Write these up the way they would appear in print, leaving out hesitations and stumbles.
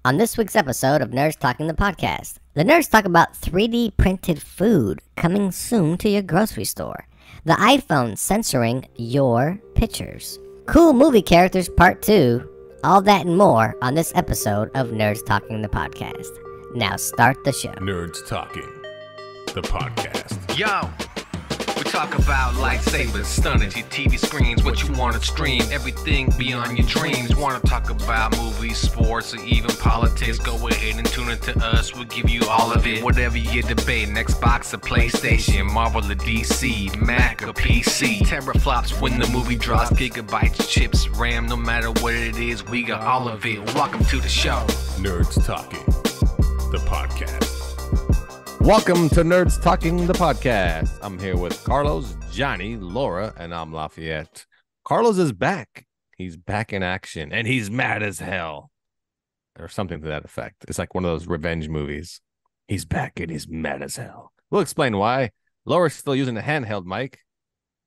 On this week's episode of Nerds Talking the Podcast, the nerds talk about 3D printed food coming soon to your grocery store, the iPhone censoring your pictures, cool movie characters part 2, all that and more on this episode of Nerds Talking the Podcast. Now start the show. Nerds Talking, the podcast. Yo, we talk about lightsabers, stunning your TV screens, what you want to stream, everything beyond your dreams. Want to talk about movies, sports, or even politics? Go ahead and tune into us, we'll give you all of it. Whatever you're debating, Xbox or PlayStation, Marvel or DC, Mac or PC. Teraflops when the movie drops, gigabytes, chips, RAM, no matter what it is, we got all of it. Welcome to the show. Nerds Talking, the podcast. Welcome to Nerds Talking the Podcast. I'm here with Carlos, Johnny, Laura, and I'm Lafayette. Carlos is back. He's back in action, and he's mad as hell. Or something to that effect. It's like one of those revenge movies. He's back, and he's mad as hell. We'll explain why. Laura's still using a handheld mic,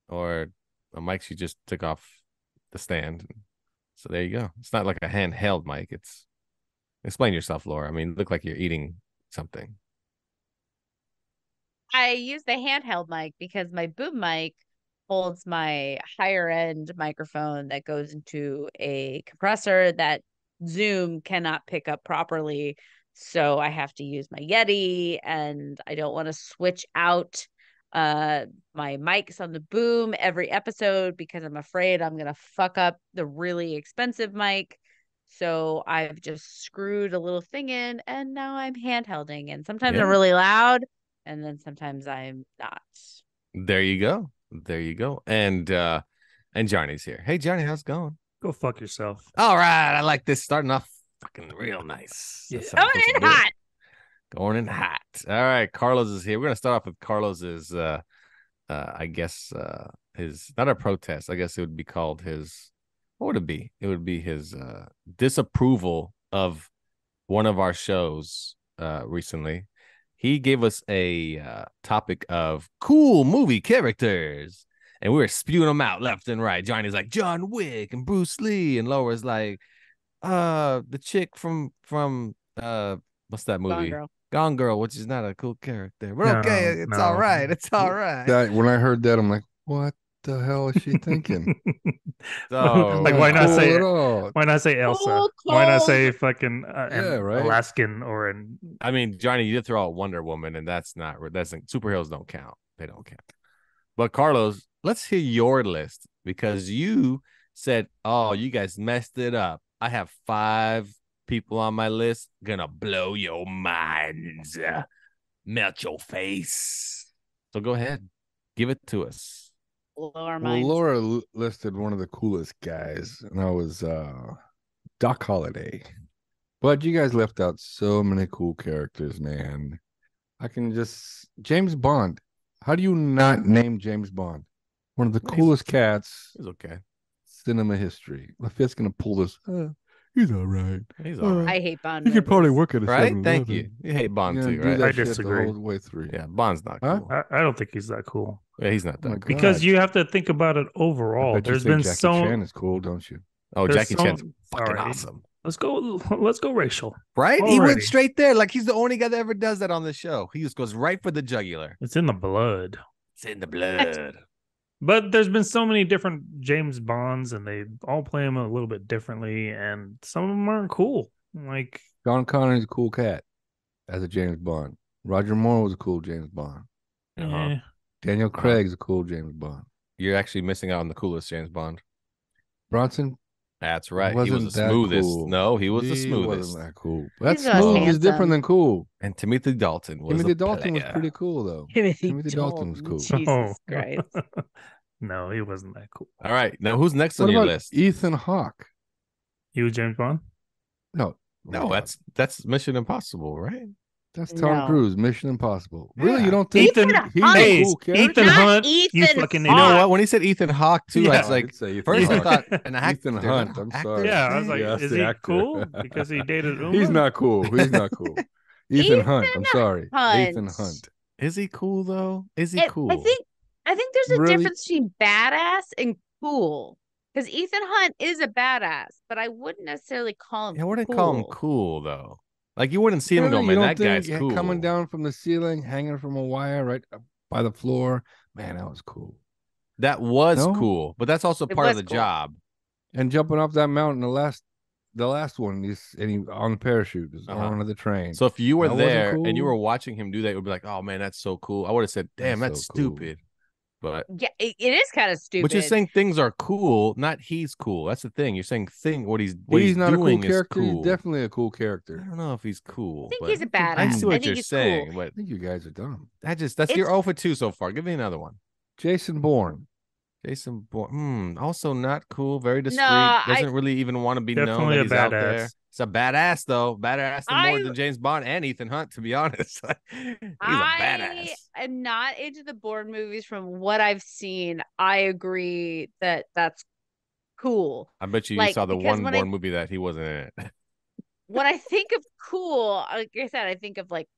or a mic she just took off the stand. So there you go. It's not like a handheld mic. It's Explain yourself, Laura. I mean, look like you're eating something. I use the handheld mic because my boom mic holds my higher end microphone that goes into a compressor that Zoom cannot pick up properly. So I have to use my Yeti, and I don't want to switch out my mics on the boom every episode because I'm afraid I'm going to fuck up the really expensive mic. So I've just screwed a little thing in, and now I'm handhelding, and sometimes I'm really loud. And then sometimes I'm not. There you go. There you go. And Johnny's here. Hey, Johnny, how's it going? Go fuck yourself. All right. I like this. Starting off fucking real nice. Yeah. Going in hot. Going in hot. All right. Carlos is here. We're going to start off with Carlos's, I guess, his, not a protest. I guess it would be called his, what would it be? It would be his disapproval of one of our shows recently. He gave us a topic of cool movie characters, and we were spewing them out left and right. Johnny's like John Wick and Bruce Lee, and Laura's like, the chick from what's that movie? Gone Girl, which is not a cool character. But okay, it's all right. It's all right. When I heard that, I'm like, what the hell is she thinking? So, like, why not say it? Why not say Elsa? Cool. Why not say fucking right. Alaskan or an? I mean, Johnny, you did throw out Wonder Woman, and that's superheroes don't count. They don't count. But Carlos, let's hear your list because you said, "Oh, you guys messed it up. I have 5 people on my list. Gonna blow your minds, melt your face." So go ahead, give it to us. Laura listed one of the coolest guys, and that was Doc Holliday. But you guys left out so many cool characters, man. James Bond. How do you not name James Bond? One of the coolest cats. It's okay. Cinema history. Lafitte's gonna pull this. He's all right. He's all right. I hate Bond. He could probably work at a Right? 7-Eleven. Thank you. You hate Bond too, right? I disagree. The whole way through. Yeah, Bond's not Huh? cool. I don't think he's that cool. Yeah, he's not that my cool. God. Because you have to think about it I overall. bet you There's think been Jackie so. Chan is cool, don't you? Oh, There's Jackie so- Chan's fucking Alright. awesome. Let's go racial. Right? He Already. went straight there. Like he's the only guy that ever does that on the show. He just goes right for the jugular. It's in the blood. It's in the blood. But there's been so many different James Bonds, and they all play him a little bit differently, and some of them aren't cool. Like Sean Connery's a cool cat as a James Bond. Roger Moore was a cool James Bond. eh. Daniel Craig's a cool James Bond. You're actually missing out on the coolest James Bond. Bronson That's right. He was wasn't the that smoothest. cool. No, he was the He smoothest. wasn't that cool. That's He's not smooth is handsome. different than cool. And Timothy Dalton was Timothy a Dalton was player. pretty cool though. Timothy Dalton was cool. Jesus Oh. Christ. No, he wasn't that cool. All right. Now, who's next What on your about list? Ethan Hawke? He was James Bond. No, No, that's Mission Impossible, right? that's Tom No. Cruise. Mission Impossible. Yeah. Really, you don't think Ethan he's Hunt. a cool character? Ethan Not Hunt. You Ethan fucking You know Hawke. what? When he said Ethan Hawke, too, I Yeah. was like, I'd say Ethan first I Hawke. thought an actor. Ethan Hunt. I'm sorry. Yeah, I was like, Yes, is the he actor. cool because he dated Uma? He's not cool. He's not cool. Ethan Hunt. I'm sorry. Hunt. Ethan Hunt. Is he cool though? Is he cool? I think there's a Really? difference between badass and cool. Because Ethan Hunt is a badass, but I wouldn't necessarily call him I wouldn't cool. call him cool though. Like you wouldn't see him Really? go, You man, don't that guy's think cool. coming down from the ceiling, hanging from a wire right up by the floor, man, that was cool. That was No? cool, but that's also It part of was the cool. job. And jumping off that mountain, the last one, he on the parachute, is Uh-huh. on the train. So if you were That wasn't there and you cool? were watching him do that, you would be like, oh man, that's so cool. I would have said, damn, that's so cool. stupid. But Yeah, it is kind of stupid. but you're saying things are cool, not he's cool. That's the thing. You're saying what he's He's not a cool doing is character. cool. He's definitely a cool I character. don't know if he's cool. I think but he's a badass. I see what think you're he's saying, cool. but I think you guys are dumb. that's It's- you're 0 for 2 so far. Give me another one. Jason Bourne. Jason Bourne, also not cool, very discreet. No, Doesn't really even want to be known Definitely that a he's out there. badass. He's a badass though, badass more I- than James Bond and Ethan Hunt, to be honest. He's a badass. I am not into the Bourne movies. From what I've seen, I agree that that's cool. I bet you Like, saw the because one when Bourne movie that he wasn't in it. When I think of cool, like I said, I think of like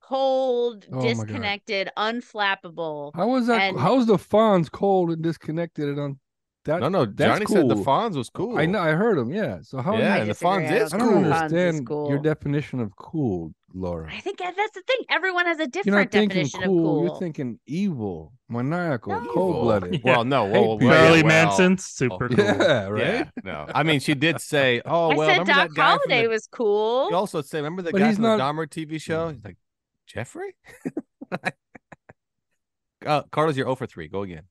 cold, Oh my God. disconnected, unflappable. How was that? And- How was the Fonz cold and disconnected and on that? No, that's Johnny said the cool. Fonz was cool. I know. I heard him. Yeah. So how? Yeah, I and the disagree. Fonz I is don't I don't think cool. Fonz is understand cool. your definition of cool, Laura. I think that's the thing. Everyone has a You're different not thinking definition cool. of cool. You're thinking evil, maniacal, No. cold-blooded. Well, no, Hate people. Charlie well, Manson, super cool. Yeah, right. Yeah, no. I mean, she did say, "Oh, I well, said remember Doc that guy from Holliday the." was cool. You also said, "Remember the But guy he's from not- the Dahmer TV show?" He's like, "Jeffrey." Carlos, you're 0 for 3. Go again.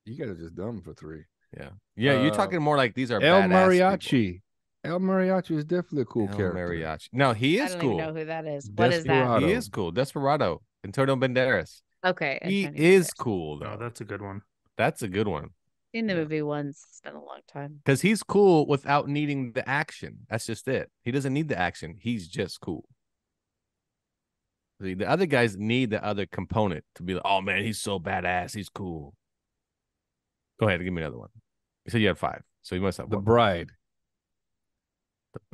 You guys are just dumb for 3. Yeah, you're talking more like these are El badass Mariachi. El Mariachi is definitely a cool people. El character. Mariachi. No, he I is don't cool. even know who that is. What is that? Desperado. He is cool. Desperado. Antonio Banderas. Okay. He Antonio is Banderas. cool Oh, though. that's a good one. That's a good one Seen the movie once. It's been a long time. because he's cool without needing the action. That's just it. He doesn't need the action. He's just cool. The other guys need the other component to be like, oh man, he's so badass. He's cool. Go ahead, give me another one. You said you had 5, so you must have The one. Bride.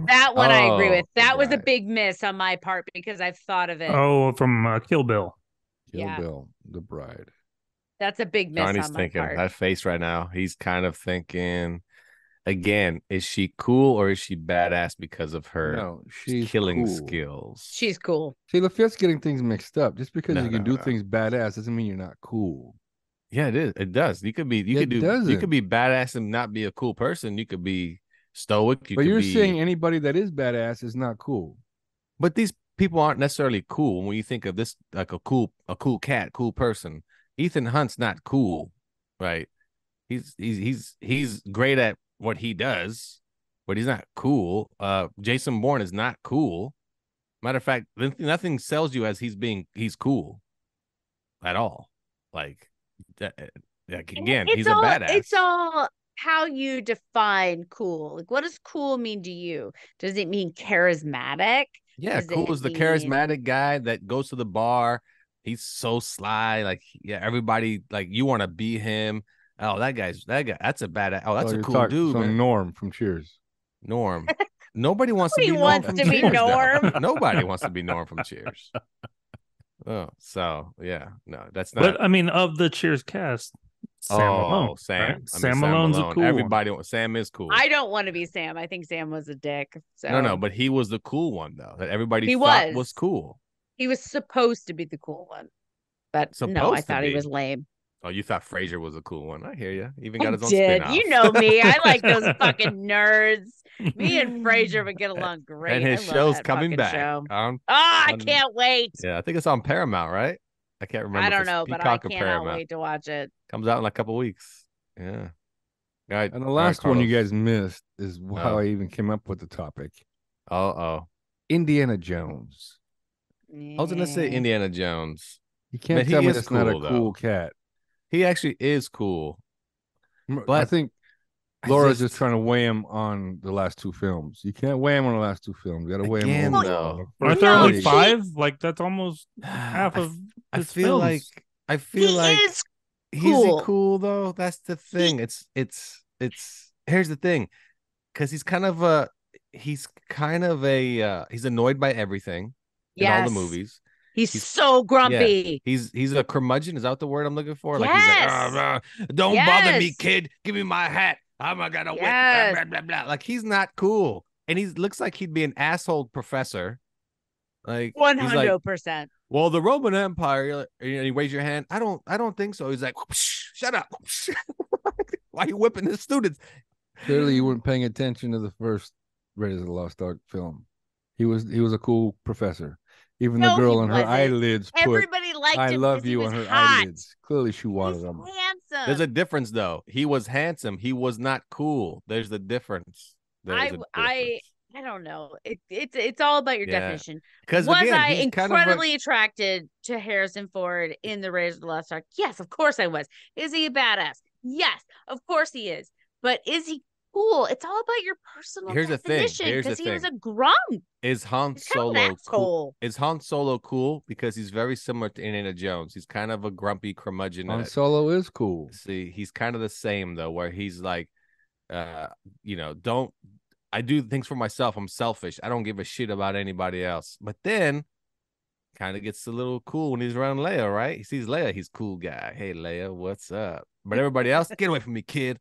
That one I agree with. The That was a Bride. big miss on my part because I've thought of it. Oh, from Kill Bill. Kill Yeah. Bill. The Bride. That's a big miss Johnny's on my thinking part. that face right now. He's kind of thinking, again, is she cool or is she badass because of her No, she's killing cool. skills? She's cool. See, Lafitte's getting things mixed up. Just because No, you can no, do no. things badass doesn't mean you're not cool. Yeah, it is. It does. You could be. You It could do. You doesn't. could be badass and not be a cool person. You could be stoic. But could you're be, saying anybody that is badass is not cool. But these people aren't necessarily cool. When you think of this, like a cool cat, cool person, Ethan Hunt's not cool, right? He's great at what he does, but he's not cool. Jason Bourne is not cool. Matter of fact, nothing sells you as he's cool at all. Like again, he's a badass. It's all how you define cool. Like, what does cool mean to you? Does it mean charismatic? Yeah, Does cool it is the mean- charismatic guy that goes to the bar. He's so sly. Like, yeah, everybody like you want to be him. Oh, that guy. That's a bad. Oh, that's So a you're cool talking- dude, so man. Norm from Cheers. Norm. Nobody wants to Nobody be Norm wants from to be Cheers. though. Norm. Nobody wants to be Norm from Cheers. Oh, so yeah, no, that's not. But I mean, of the Cheers cast, Sam Malone. Sam. right? I mean, Sam Malone's a cool one. Everybody. Sam is cool. I don't want to be Sam. I think Sam was a dick. So No, but he was the cool one though. That everybody He thought was. was cool. he was supposed to be the cool one. But no, I Supposed to thought he be. was lame. Oh, you thought Frazier was a cool one. I hear you. Even I got his own did. spin-off. You know me. I like those fucking nerds. Me and Frazier would get along great. And his I love show's that coming fucking back. show. on- Oh, I on- can't wait. Yeah, I think it's on Paramount, right? I can't remember. I if don't it's know, but I Peacock or cannot Paramount. wait to watch it. Comes out in like a couple weeks. Yeah. All right. And the last one you guys missed is how Oh. I even came up with the topic. Oh. Indiana Jones. I was gonna say Yeah. Indiana Jones. You can't Man, he tell me is that's not a cool, though. cool cat. He actually is cool. I But think I Laura's just trying to weigh him on the last 2 films. You can't weigh him on the last 2 films. You got to weigh Again, him though. Aren't No, there only he- 5? Like that's almost half I of. I his feel like films. I feel He like is Is cool. he cool though? That's the thing. It's here's the thing. Cause he's kind of a he's annoyed by everything in all the Yes. movies. He's so grumpy. He's a curmudgeon. Is that the word I'm looking for? Like Yes. he's like, don't bother me, Yes. kid. Give me my hat. I'm gonna whip Yes. blah, blah, blah. Like he's not cool. And he looks like he'd be an asshole professor. Like he's like, 100%. well, the Roman Empire, and you raise your hand. I don't think so. He's like, shut up. Why are you whipping the students? Clearly, you weren't paying attention to the first Raiders of the Lost Ark film. He was a cool professor. Even the No, girl he on her wasn't. eyelids put Everybody liked "I him love because he you" was on her hot. eyelids. Clearly, she wanted He's him. handsome. There's a difference, though. He was handsome. He was not cool. There's the difference. I don't know. It's all about your definition. Because Was again, I he's incredibly attracted to Harrison Ford in the Raiders of the Lost Ark? Yes, of course I was. Is he a badass? Yes, of course he is. But is he cool? It's all about your personal Here's the thing. definition. Here's the Because he was thing. a grump. Is Han He's kind of an Solo cool? asshole. Is Han Solo cool? Because he's very similar to Indiana Jones. He's kind of a grumpy curmudgeon. Han Solo is cool. See, he's kind of the same though, where he's like, don't. I do things for myself. I'm selfish. I don't give a shit about anybody else. But then, kind of gets a little cool when he's around Leia, right? He sees Leia. He's cool guy. Hey, Leia, what's up? But everybody else, get away from me, kid.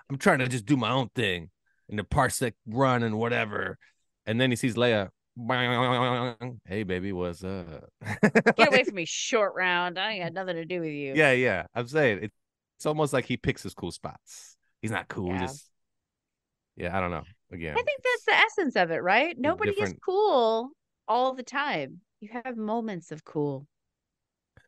I'm trying to just do my own thing in the parsec run and whatever. And then he sees Leia. Hey, baby, what's up? Get away from me, short round. I ain't got nothing to do with you. Yeah. I'm saying it's almost like he picks his cool spots. He's not cool. Yeah. I don't know. Again, I think that's the essence of it, right? Nobody is different. cool all the time. You have moments of cool.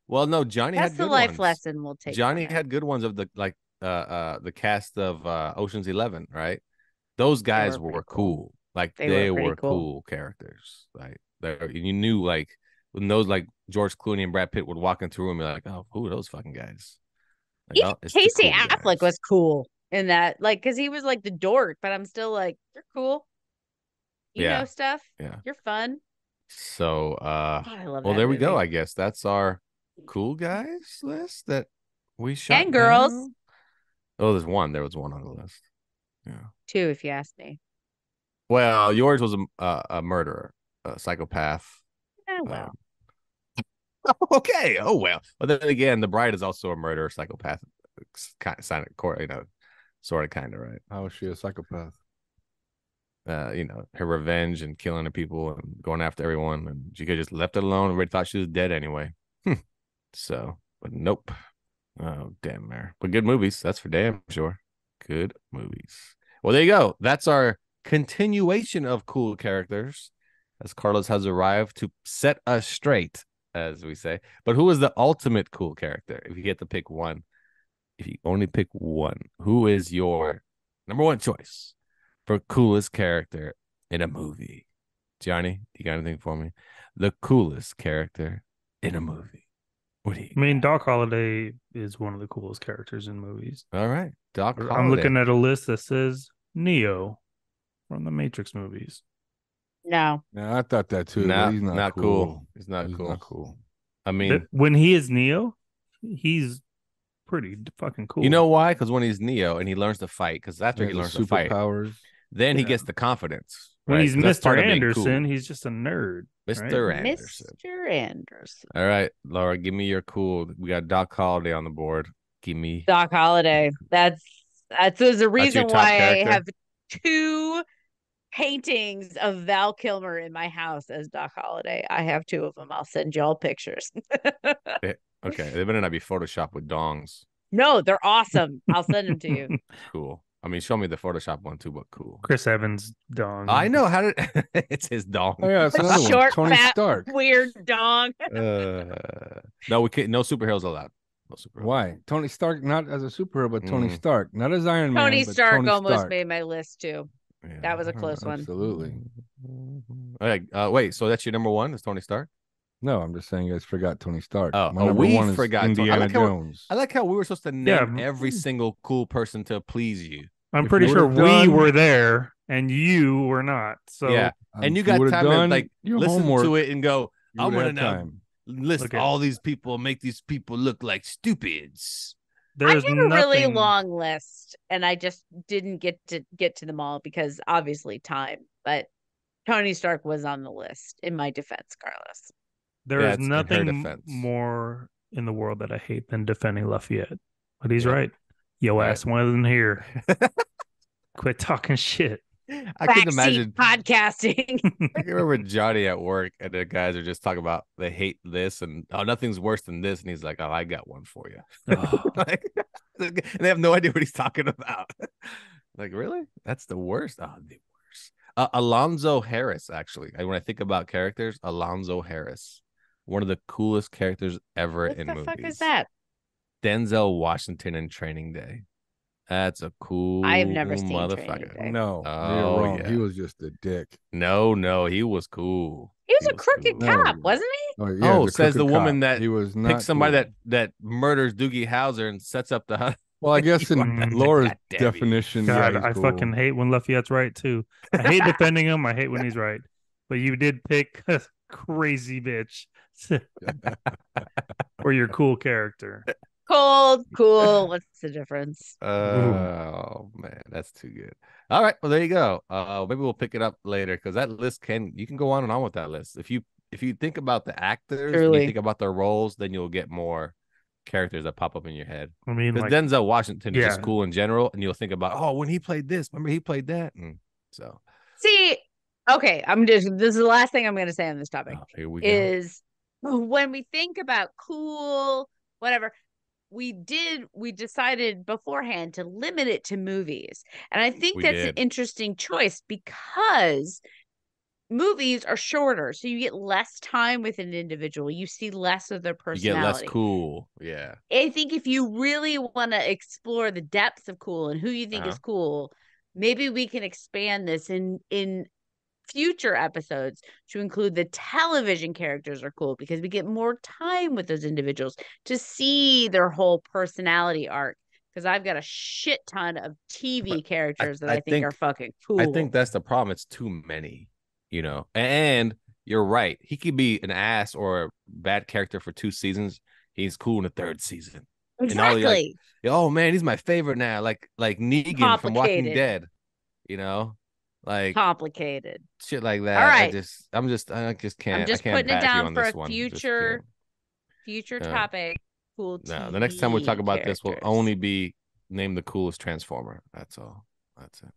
Well, no, Johnny That's had the good life ones. lesson we'll take. Johnny had good ones of the cast of Ocean's 11, right? Those guys were cool. Like they were cool characters. Like you knew like when those like George Clooney and Brad Pitt would walk into a room, you're like, oh, who are those fucking guys? Like, Even Casey Affleck was cool in that, like, because he was like the dork, but I'm still like, you're cool. You know stuff. Yeah. You're fun. So I love well, that there we movie. go. I guess that's our cool guys list that we shot. And girls. Down. Oh, there's one. There was one on the list. Yeah. 2, if you ask me. Well, yours was a murderer, a psychopath. Yeah, well. Okay. Oh well. But then again, the bride is also a murderer, psychopath. Sort of, kind of, right? How is she a psychopath? Her revenge and killing the people and going after everyone, and she could just left it alone. Everybody thought she was dead anyway. So, but nope. Oh damn, there. But good movies. That's for damn sure. Good movies. Well, there you go. That's our continuation of cool characters, as Carlos has arrived to set us straight, as we say. But who is the ultimate cool character? If you get to pick one, if you only pick one, who is your number one choice for coolest character in a movie? Johnny, you got anything for me? The coolest character in a movie. What do you got? I mean, Doc Holliday is one of the coolest characters in movies. All right, Doc Holliday. I'm looking at a list that says Neo from the Matrix movies. No. Yeah, I thought that too. Nah, He's not cool. He's not cool. I mean, when he is Neo, he's pretty fucking cool. You know why? Because when he's Neo and he learns to fight, because after he learns to fight, powers, then he gets the confidence. When he's Mr. Anderson, he's just a nerd. Mr. Anderson. Mr. Anderson. All right, Laura, give me your cool. We got Doc Holliday on the board. Give me Doc Holliday. That's there's a reason why I have 2 paintings of Val Kilmer in my house as Doc Holliday. I have 2 of them. I'll send y'all pictures. Okay, they better not be Photoshop with dongs. No, they're awesome. I'll send them to you. Cool. I mean, show me the Photoshop one too, but cool. Chris Evans' dong. I know how to. It's his dong. Oh yeah, it's another Short, one. Tony fat, Stark. weird dong. No, we can't. No superheroes allowed. No superheroes. Why? Tony Stark, not as a superhero, but Tony Stark, not as Iron Man. Tony but Stark Tony almost Stark. made my list too. Yeah. That was a close one. Absolutely. All right. Wait. So that's your number one? Is Tony Stark? No, I'm just saying you guys forgot Tony Stark. Oh, my number we one is forgot Indiana Jones. I like how we were supposed to name every single cool person to please you. I'm pretty sure we were there and you were not. So yeah, and you got time to like listen to it and go, I'm gonna now list all these people, make these people look like stupids. I had a really long list, and I just didn't get to them all because obviously time. But Tony Stark was on the list. In my defense, Carlos, there is nothing more in the world that I hate than defending Lafayette. But he's right. Yo ass wasn't here. Quit talking shit. I can Backseat imagine podcasting. I can remember Johnny at work, and the guys are just talking about they hate this, and oh, nothing's worse than this, and he's like, "Oh, I got one for you." Oh. Like, and they have no idea what he's talking about. Like, really? That's the worst. Oh, the worst. Alonzo Harris, actually. When I think about characters, Alonzo Harris, one of the coolest characters ever What in the movies. fuck is that? Denzel Washington in Training Day. That's a cool I have never seen Training motherfucker. Day. No, Oh, you're wrong. yeah. He was just a dick. No, he was cool. He was a crooked cool. cop, No. wasn't he? Oh, yeah, Oh, the says the crooked woman cop. that he was not picks somebody cool. that murders Doogie Howser and sets up the. Well, I guess You in are- Laura's God damn you. definition, God, yeah, he's I cool. fucking hate when Lafayette's right too. I hate defending him. I hate when he's right. But you did pick a crazy bitch for your cool character. Cool. What's the difference? Oh man, that's too good. All right, well there you go. Maybe we'll pick it up later because that list you can go on and on with that list. If you think about the actors, and you think about their roles, then you'll get more characters that pop up in your head. I mean, Because like, Denzel Washington is just yeah. cool in general, and you'll think about, oh, when he played this, remember he played that, and so. See, okay, this is the last thing I'm going to say on this topic. Oh, here we go. Is when we think about cool, whatever, we decided beforehand to limit it to movies. And I think that's an interesting choice because movies are shorter. So you get less time with an individual. You see less of their personality. You get less cool. Yeah. I think if you really want to explore the depths of cool and who you think is cool, maybe we can expand this in future episodes to include the television characters are cool because we get more time with those individuals to see their whole personality arc. Because I've got a shit ton of TV characters that I think are fucking cool. I think that's the problem. It's too many, and you're right. He could be an ass or a bad character for 2 seasons. He's cool in the 3rd season. Exactly. Oh man, he's my favorite now. Like Negan from Walking Dead, like complicated shit like that. All right. I just can't. I'm just I can't putting it down for a future topic. Cool. No, the next time we talk about this will characters. only be name the coolest Transformer. That's all. That's it.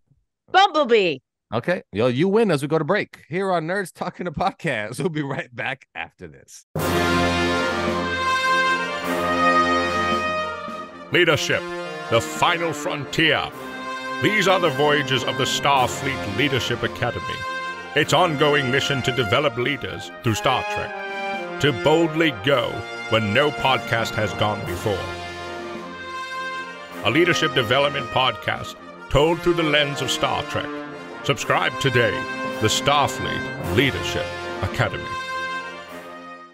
Bumblebee. Okay, you win as we go to break here on Nerds Talking the Podcast. We'll be right back after this. Leadership, the final frontier. These are the voyages of the Starfleet Leadership Academy. Its ongoing mission to develop leaders through Star Trek. To boldly go where no podcast has gone before. A leadership development podcast told through the lens of Star Trek. Subscribe today. The Starfleet Leadership Academy.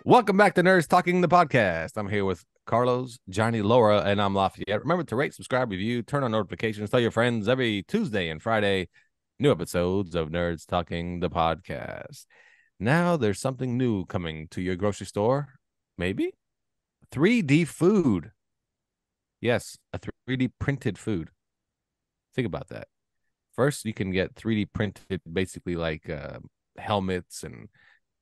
Welcome back to Nerds Talking the Podcast. I'm here with Carlos, Johnny, Laura, and I'm Lafayette. Remember to rate, subscribe, review, turn on notifications, tell your friends every Tuesday and Friday. New episodes of Nerds Talking the Podcast. Now there's something new coming to your grocery store. Maybe 3D food. Yes, a 3D printed food. Think about that. First, you can get 3D printed, basically like helmets and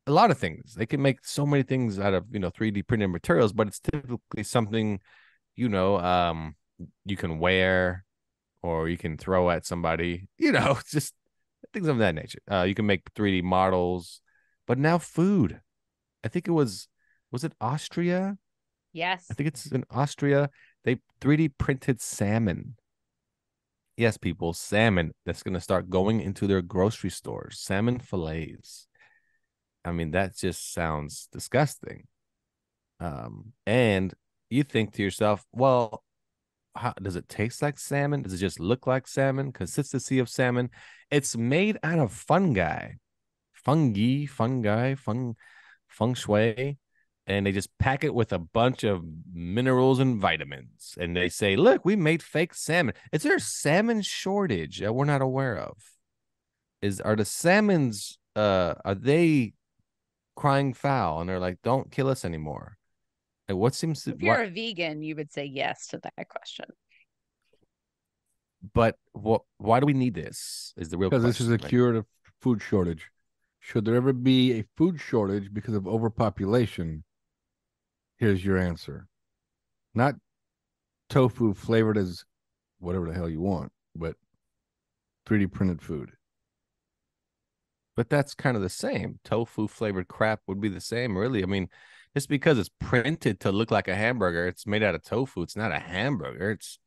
a lot of things. They can make so many things out of 3D printed materials, but it's typically something you can wear or you can throw at somebody. Just things of that nature. You can make 3D models, but now food. I think it was it Austria? Yes. I think it's in Austria. They 3D printed salmon. Yes, people, salmon that's going to start going into their grocery stores. Salmon fillets. I mean, that just sounds disgusting. And you think to yourself, well, how does it taste like salmon? Does it just look like salmon? Consistency of salmon. It's made out of fungi, feng shui. And they just pack it with a bunch of minerals and vitamins. And they say, look, we made fake salmon. Is there a salmon shortage that we're not aware of? Are the salmons, are they crying foul? And they're like, don't kill us anymore. Like, what seems to... If you're a vegan, you would say yes to that question. But why do we need this? Is the real question. Because this is a cure to food shortage. Should there ever be a food shortage because of overpopulation? Here's your answer. Not tofu flavored as whatever the hell you want, but 3D printed food. But that's kind of the same. Tofu flavored crap would be the same, really. I mean, just because it's printed to look like a hamburger, it's made out of tofu. It's not a hamburger. It's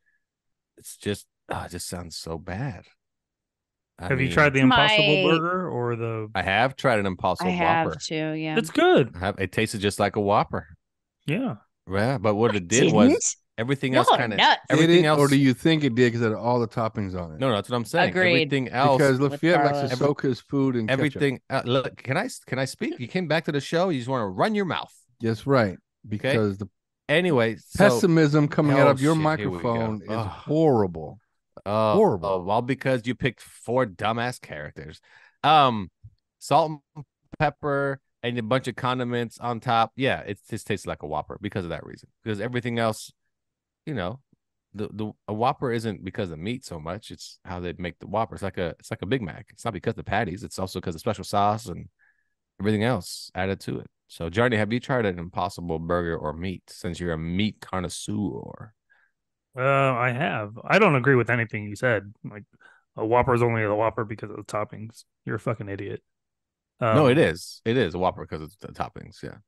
just it just sounds so bad. Have you tried the Impossible Burger or the? I have tried an Impossible Whopper. I have too. Yeah, it's good. It tasted just like a Whopper. Yeah. Yeah, but what it did was everything else kind of everything else. Or do you think it did because it had all the toppings on it? No, that's what I'm saying. Agreed. Everything else because Lafayette likes to soak his food in everything. Look, can I speak? You came back to the show. You just want to run your mouth. Yes, right. Because anyway, pessimism coming out of your microphone is horrible. Horrible. Well, because you picked 4 dumbass characters. Salt and pepper and a bunch of condiments on top. Yeah, it just tastes like a Whopper because of that reason. Because everything else, a Whopper isn't because of meat so much. It's how they make the Whopper. It's like a Big Mac. It's not because of the patties. It's also because of special sauce and everything else added to it. So, Johnny, have you tried an Impossible Burger or meat since you're a meat connoisseur? I have. I don't agree with anything you said. Like a Whopper is only a Whopper because of the toppings. You're a fucking idiot. No, it is. It is a Whopper because of the toppings. Yeah.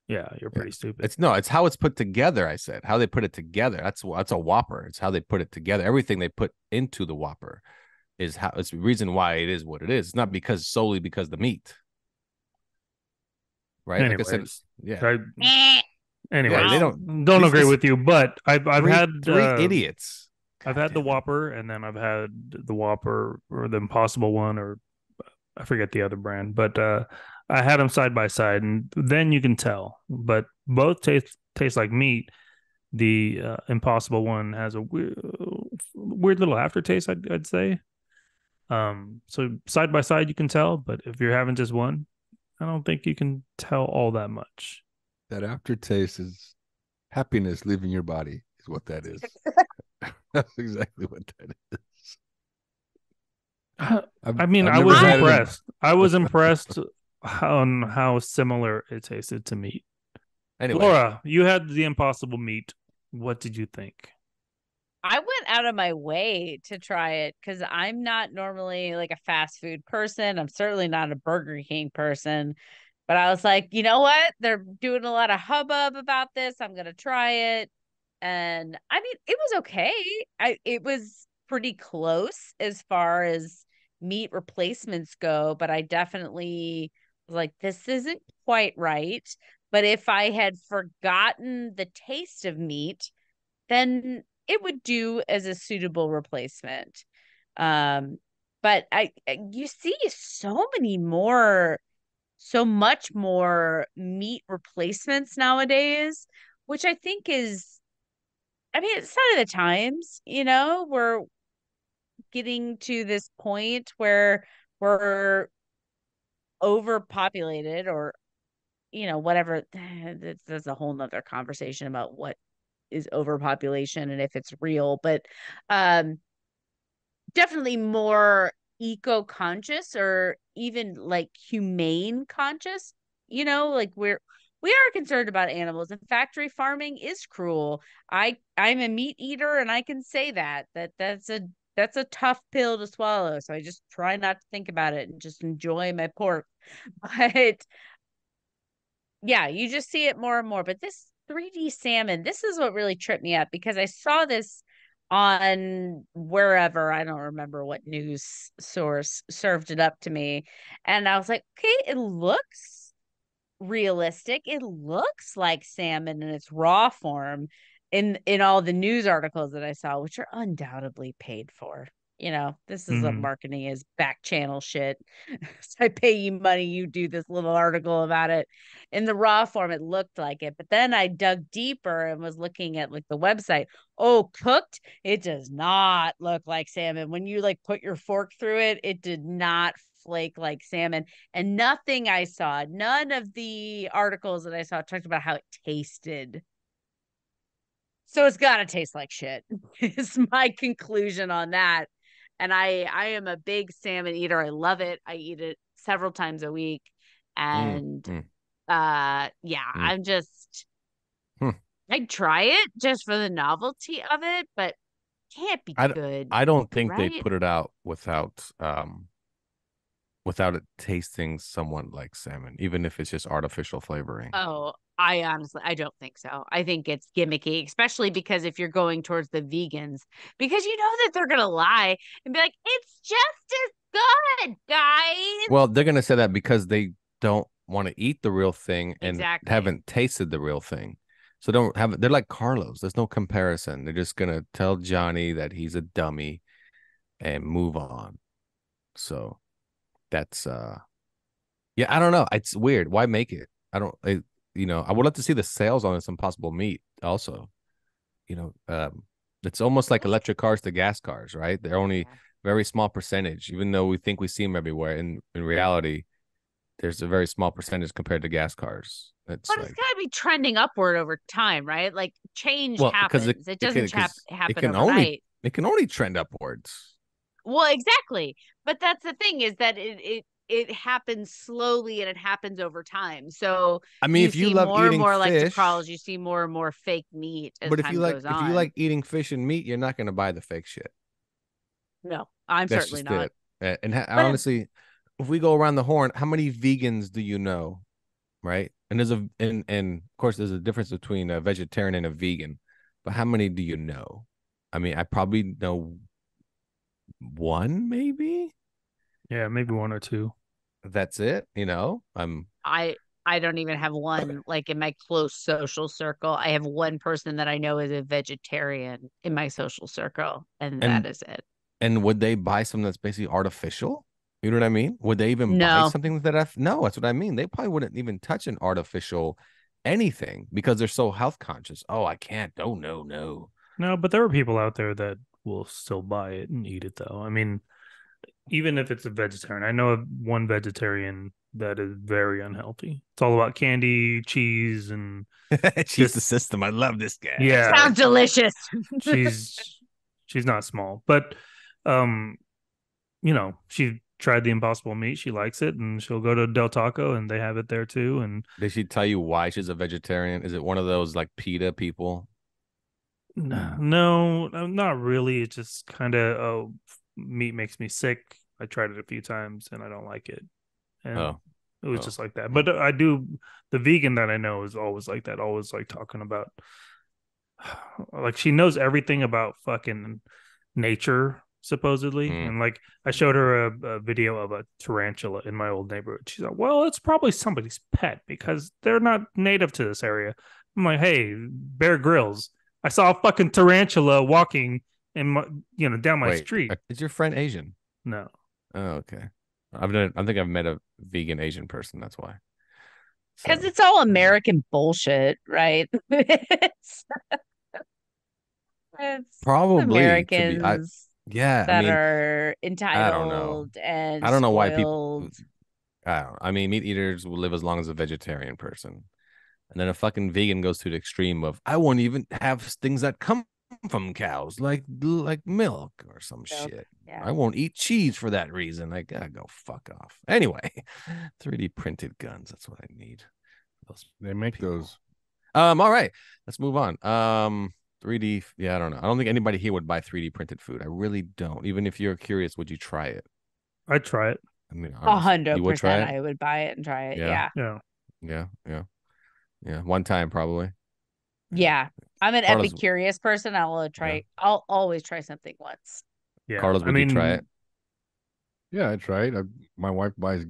Yeah, you're pretty stupid. It's how it's put together. I said how they put it together. That's a Whopper. It's how they put it together. Everything they put into the Whopper is how. It's the reason why it is what it is. It's not solely because the meat. Right. Anyways, like I said, yeah. Anyways, yeah, they don't agree with you, but I've had three idiots. I've had the Whopper, and then I've had the Whopper or the Impossible one, or I forget the other brand, but I had them side by side, and then you can tell. But both taste like meat. The Impossible one has a weird little aftertaste, I'd say. So side by side, you can tell, but if you're having just one, I don't think you can tell all that much. That aftertaste is happiness leaving your body, is what that is. That's exactly what that is. I was impressed. I was impressed on how similar it tasted to meat. Anyway. Laura, you had the Impossible meat. What did you think? I went out of my way to try it because I'm not normally like a fast food person. I'm certainly not a Burger King person. But I was like, you know what? They're doing a lot of hubbub about this. I'm going to try it. And I mean, it was okay. It was pretty close as far as meat replacements go. But I definitely was like, this isn't quite right. But if I had forgotten the taste of meat, then it would do as a suitable replacement. But you see so much more meat replacements nowadays, which I think is, I mean, it's sign of the times, we're getting to this point where we're overpopulated or, whatever. That's a whole nother conversation about what is overpopulation and if it's real, but definitely more eco-conscious or even like humane conscious, like we are concerned about animals, and factory farming is cruel. I'm a meat eater, and I can say that's a tough pill to swallow, so I just try not to think about it and just enjoy my pork. But yeah, you just see it more and more. But this 3D salmon, this is what really tripped me up, because I saw this on wherever, I don't remember what news source served it up to me, and I was like, okay, it looks realistic. It looks like salmon in its raw form in all the news articles that I saw, which are undoubtedly paid for. This is a marketing is back channel shit. So I pay you money, you do this little article about it. In the raw form, it looked like it. But then I dug deeper and was looking at like the website. Oh, cooked, it does not look like salmon. When you like put your fork through it, it did not flake like salmon. And none of the articles that I saw talked about how it tasted. So it's got to taste like shit, is my conclusion on that. And I am a big salmon eater. I love it. I eat it several times a week. And I'm just, I'd try it just for the novelty of it. But can't be good. I don't think they right? put it out without it tasting somewhat like salmon, even if it's just artificial flavoring. Oh, I don't think so. I think it's gimmicky, especially because if you're going towards the vegans, because you know that they're gonna lie and be like, it's just as good, guys. Well, they're gonna say that because they don't want to eat the real thing and Exactly. haven't tasted the real thing. So don't have they're like Carlos. There's no comparison. They're just gonna tell Johnny that he's a dummy and move on. So that's yeah, I don't know. It's weird. Why make it? I would love to see the sales on this Impossible Meat also. It's almost like electric cars to gas cars, right? They're only very small percentage, even though we think we see them everywhere. In reality, there's a very small percentage compared to gas cars. But it's gotta be trending upward over time, right? Like change happens. It doesn't happen overnight. It can only trend upwards. Well, exactly. But that's the thing is that it happens slowly and it happens over time. So I mean, if you love more eating and more fish, like crawls, you see more and more fake meat as but if time you goes like on. if you like eating fish and meat, you're not going to buy the fake shit. No, I'm That's certainly just not. it. And honestly, if we go around the horn, how many vegans do you know? Right? And and of course there's a difference between a vegetarian and a vegan, but how many do you know? I mean, I probably know one, maybe. Yeah, maybe one or two. That's it. I don't even have one like in my close social circle. I have one person that I know is a vegetarian in my social circle, and that is it. And would they buy something that's basically artificial? You know what I mean? Would they even buy something no, that's what I mean. They probably wouldn't even touch an artificial anything because they're so health conscious. Oh, I can't. Oh, no. No, but there are people out there that will still buy it and eat it, though. I mean, even if it's a vegetarian, I know of one vegetarian that is very unhealthy. It's all about candy, cheese, and she's the system. I love this guy. Yeah, sounds delicious. she's not small, but she tried the Impossible Meat. She likes it, and she'll go to Del Taco, and they have it there too. And did she tell you why she's a vegetarian? Is it one of those like PETA people? No, not really. It's just kind of meat makes me sick. I tried it a few times and I don't like it. And it was just like that. But the vegan that I know is always like that, always like talking about like she knows everything about fucking nature supposedly. And like I showed her a video of a tarantula in my old neighborhood. She's like, well, it's probably somebody's pet because they're not native to this area. I'm like, hey, Bear Grylls, I saw a fucking tarantula walking down my street. Is your friend Asian? No. Oh, okay. I think I've met a vegan Asian person. That's why. Because it's all American bullshit, right? it's probably Americans that are entitled and I don't know why people. I mean, meat eaters will live as long as a vegetarian person. And then a fucking vegan goes to the extreme of I won't even have things that come from cows, like milk or some shit. Yeah. I won't eat cheese for that reason. I gotta go fuck off. Anyway, 3D printed guns. That's what I need. They make those. All right, let's move on. 3D. Yeah, I don't know. I don't think anybody here would buy 3D printed food. I really don't. Even if you're curious, would you try it? I'd try it. I mean, 100%. I would buy it and try it. Yeah. One time, probably. Yeah. I'm an epicurious person. I'll always try something once. Yeah. Carlos, would you try it? Yeah, I try it. My wife buys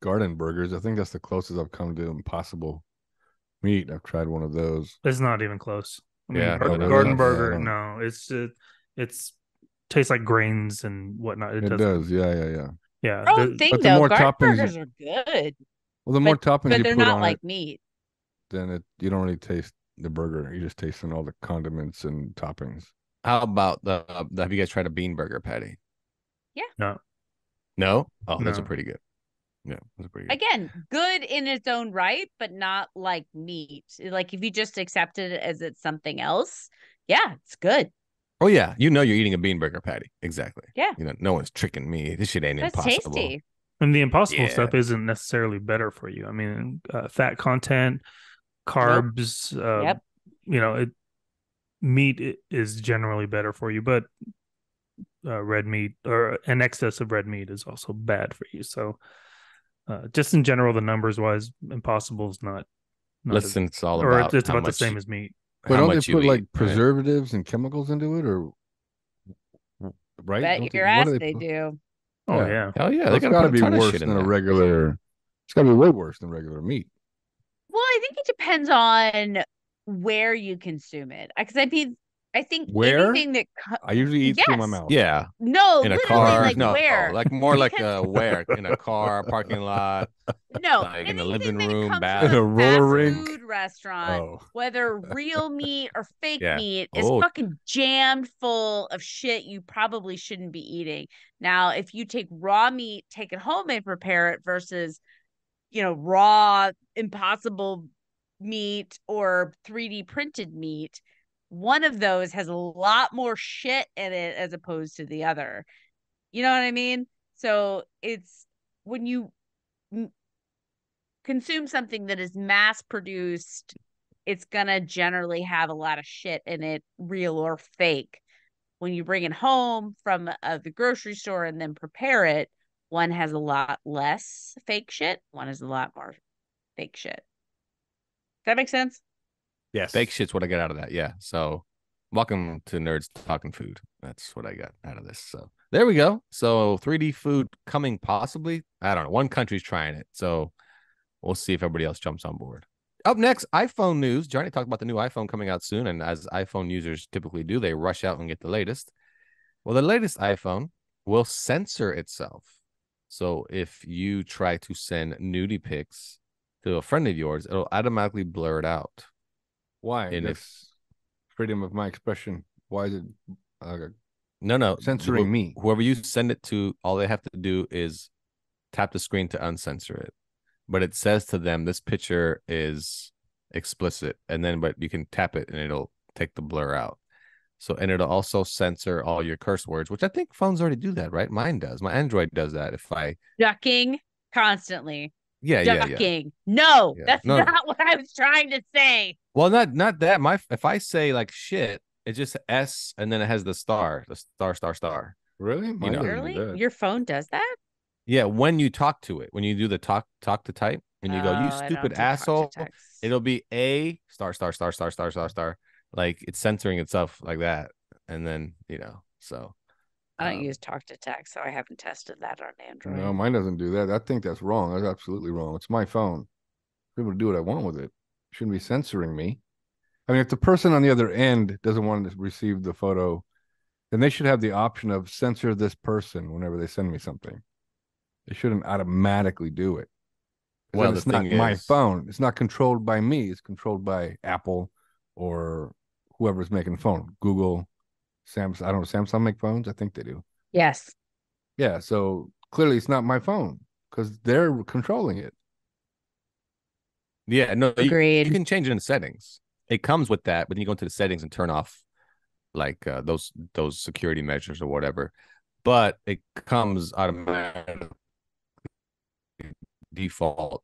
garden burgers. I think that's the closest I've come to Impossible Meat. I've tried one of those. It's not even close. I mean, yeah, garden burger. No, it's tastes like grains and whatnot. It does. Yeah. But the more toppings, burgers are good. Well, the more toppings you they're put not on like it, meat. Then you don't really taste the burger. You just tasting all the condiments and toppings. How about have you guys tried a bean burger patty? Yeah. No? Oh, those are pretty good. Yeah, those are pretty good. Again, good in its own right, but not like meat. Like if you just accepted it as it's something else, yeah, it's good. Oh yeah, you're eating a bean burger patty. Exactly. Yeah. No one's tricking me. This shit ain't impossible. Tasty. And the impossible stuff isn't necessarily better for you. I mean, fat content, carbs. Yep. meat is generally better for you, but red meat or an excess of red meat is also bad for you. So just in general, the numbers wise, Impossible is not Listen, it's all or about it's how about the much same as meat. But how don't they much you put like eat, right? preservatives and chemicals into it, or right? Bet your What ass do they put? do. Oh Yeah. yeah. Hell yeah, So they it's got to got to put a be ton of worse shit in than a there. regular. It's got to be way worse than regular meat. Well, I think it depends on where you consume it. Because I think Where? anything that I usually eat through my yes. mouth. Yeah, No, in a literally car. like No, where? like more like Because where in a car, parking lot, no, like in the anything living that room, comes from In a a roller fast rink. food restaurant, Oh, whether real meat or fake Yeah. meat, is Oh. fucking jammed full of shit you probably shouldn't be eating. Now, if you take raw meat, take it home and prepare it versus, raw, impossible meat or 3D printed meat, one of those has a lot more shit in it as opposed to the other. You know what I mean? So it's when you consume something that is mass produced, it's gonna generally have a lot of shit in it, real or fake. When you bring it home from the grocery store and then prepare it, one has a lot less fake shit, one has a lot more fake shit. Does that make sense? yes. Fake shit's what I get out of that. Yeah. So, welcome to Nerds Talking Food. That's what I got out of this. So, there we go. So, 3D food coming possibly. I don't know. One country's trying it. So, we'll see if everybody else jumps on board. Up next, iPhone news. Johnny talked about the new iPhone coming out soon. And as iPhone users typically do, they rush out and get the latest. Well, the latest iPhone will censor itself. So, if you try to send nudie pics to a friend of yours, it'll automatically blur it out. Why? And That's freedom of my expression. Why is it no, censoring me? Whoever you send it to, all they have to do is tap the screen to uncensor it. But it says to them, this picture is explicit. And then, but you can tap it and it'll take the blur out. So, and it'll also censor all your curse words, which I think phones already do that, right? Mine does. My Android does that. If I Ducking constantly. yeah. Ducking. No, Yeah. that's No. not what I was trying to say. Well, not that. If I say like shit, it's just S and then it has the star. Really? Mine doesn't do Really? that. Your phone does that? Yeah, when you talk to it, when you do the talk to type, and you go, you I don't stupid do talk to asshole, text. it'll be a star star star star star star star. Like it's censoring itself like that. And then, so I don't use talk to text, so I haven't tested that on Android. No, mine doesn't do that. I think that's wrong. That's absolutely wrong. It's my phone. I'm able to do what I want with it. Shouldn't be censoring me. I mean, if the person on the other end doesn't want to receive the photo, then they should have the option of censor this person whenever they send me something. They shouldn't automatically do it. well, It's the not thing my is, phone. It's not controlled by me. It's controlled by Apple or whoever's making the phone. Google, Samsung. I don't know. Samsung make phones? I think they do. Yes. Yeah. So clearly it's not my phone because they're controlling it. yeah, no, Agreed. you can change it in the settings. It comes with that, but then you go into the settings and turn off like those security measures or whatever. But it comes automatically default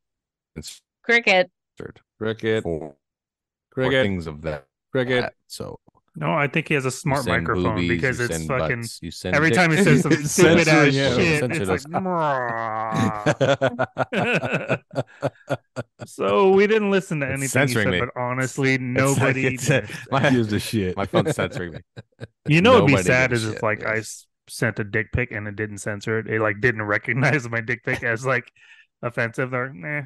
Cricket. Cricket. for Cricket. things of that. Cricket. So No, I think he has a you smart send microphone boobies, because you it's send fucking butts, you send every time he dicks. says some It's stupid ass censoring him. shit, Censor it's those. like "Mwah." So we didn't listen to It's anything you censoring said, me. but honestly, nobody It's like understands. Gives a shit. my phone's censoring me. You know, it'd be Nobody sad gives is a if shit, like I yes. sent a dick pic and it didn't censor it. It like didn't recognize my dick pic as like offensive. Or nah,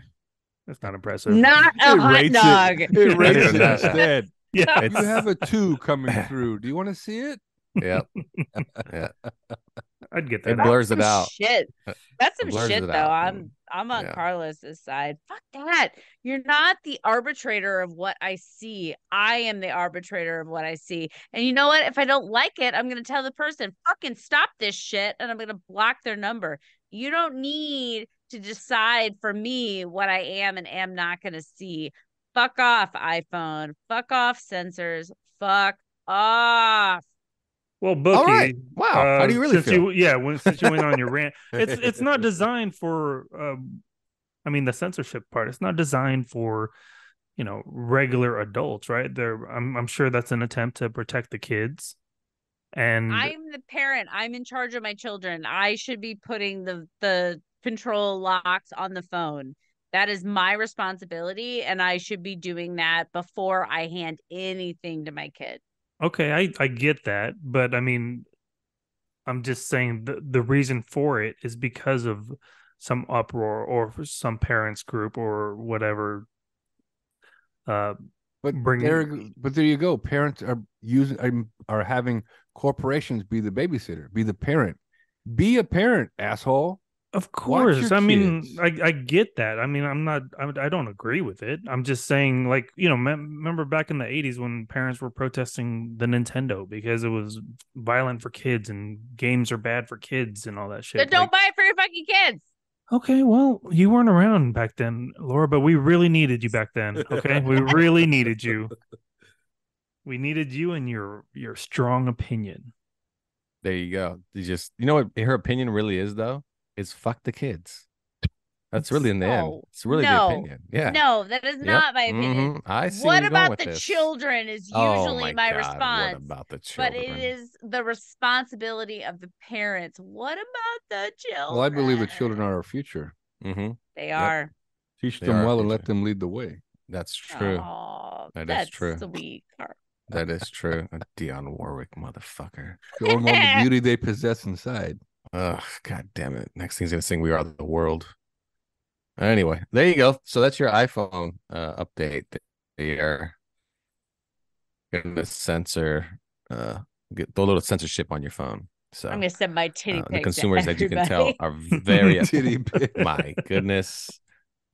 that's not impressive. Not a hot rates dog. it. It rates even it that. instead. Yeah, You have a 2 coming through. Do you want to see it? Yep. Yeah. I'd get It that. blurs Some it out. shit. That's It some blurs shit it though. out. I'm on Yeah. Carlos's side. Fuck that. You're not the arbitrator of what I see. I am the arbitrator of what I see. And you know what? If I don't like it, I'm gonna tell the person, fucking stop this shit, and I'm gonna block their number. You don't need to decide for me what I am and am not gonna see. Fuck off, iPhone. Fuck off, censors. Fuck off. Well, All right. Bookie, Wow. How do you really since feel? since you went on your rant, it's not designed for. I mean, the censorship part. It's not designed for regular adults, right? I'm sure that's an attempt to protect the kids. And I'm the parent. I'm in charge of my children. I should be putting the control locks on the phone. That is my responsibility, and I should be doing that before I hand anything to my kid. okay, I get that, but I mean, I'm just saying the reason for it is because of some uproar or some parents group or whatever. But Bringing there you go. Parents are having corporations be the babysitter, be the parent, be a parent, asshole. Of Watch course. your I mean, kids. I get that. I mean, I don't agree with it. I'm just saying, like, remember back in the 80s when parents were protesting the Nintendo because it was violent for kids and games are bad for kids and all that Then shit. don't Like, buy it for your fucking kids. okay, well, you weren't around back then, Laura, but we really needed you back then. Okay. We really needed you. We needed you and your strong opinion. There you go. You know what her opinion really is though? Is fuck the kids. That's really in the end. No, It's really the opinion. Yeah. no, that is Yep. not my opinion. I see where What you're going about with the this. children is Oh usually my my God. What response, about the but it children? is the responsibility of the parents. What about the children? Well, I believe the children are our future. Mm-hmm. They Yep. are. Teach They them are our well and let future. them lead the way. That's true. Oh, That is that's true. sweet. That is true. A Dionne Warwick motherfucker. Show them all the beauty they possess inside. Ugh, God damn it. Next thing he's gonna sing We Are the World. Anyway, there you go. So that's your iPhone update. They are gonna censor get a little censorship on your phone. So I'm gonna send my titty the pics consumers, to as you can tell, everybody. are very Titty pics. My goodness.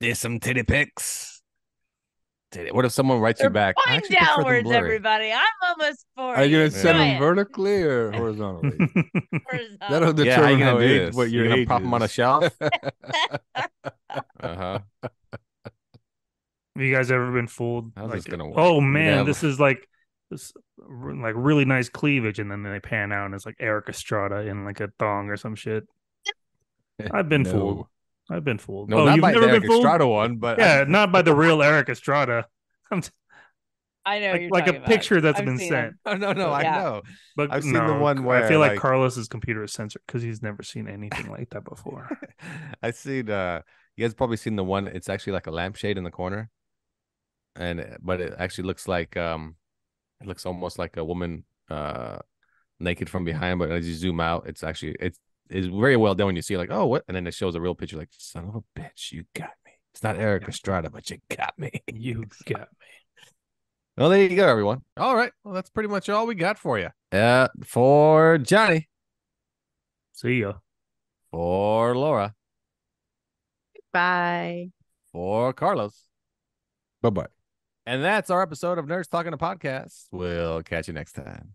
There's some titty pics. What if someone writes you They're back? I pointing actually prefer them downwards, blurry. everybody. I'm almost 40. Are you going to send Enjoy them it. vertically or horizontally? Horizontal. That'll Yeah, how you determine gonna how do age this? what your You're gonna age prop them on a is. shelf? Uh-huh. Have you guys ever been fooled? How's this gonna work? Oh You're gonna man, have- this is like this like really nice cleavage, and then they pan out and it's like Eric Estrada in like a thong or some shit. I've been fooled. I've been fooled. No, Oh, not you've by never the been Eric fooled? Estrada one, but Yeah, not by the real Eric Estrada. I'm I know you're like a talking about. picture that's I've been seen sent. them. no, I Yeah. know. But I've seen the one I where feel like like Carlos's computer is censored because he's never seen anything like that before. I seen you guys probably seen the one. It's actually like a lampshade in the corner, but it actually looks like it looks almost like a woman naked from behind. But as you zoom out, it's very well done when you see like, oh, what, and then it shows a real picture like, son of a bitch, you got me. It's not Eric Estrada, but you got me. You got me. Well, there you go, everyone. All right, well, that's pretty much all we got for you. For Johnny, See ya. for Laura, Bye. for Carlos. Bye-bye. And that's our episode of Nerds Talking to Podcast. We'll catch you next time.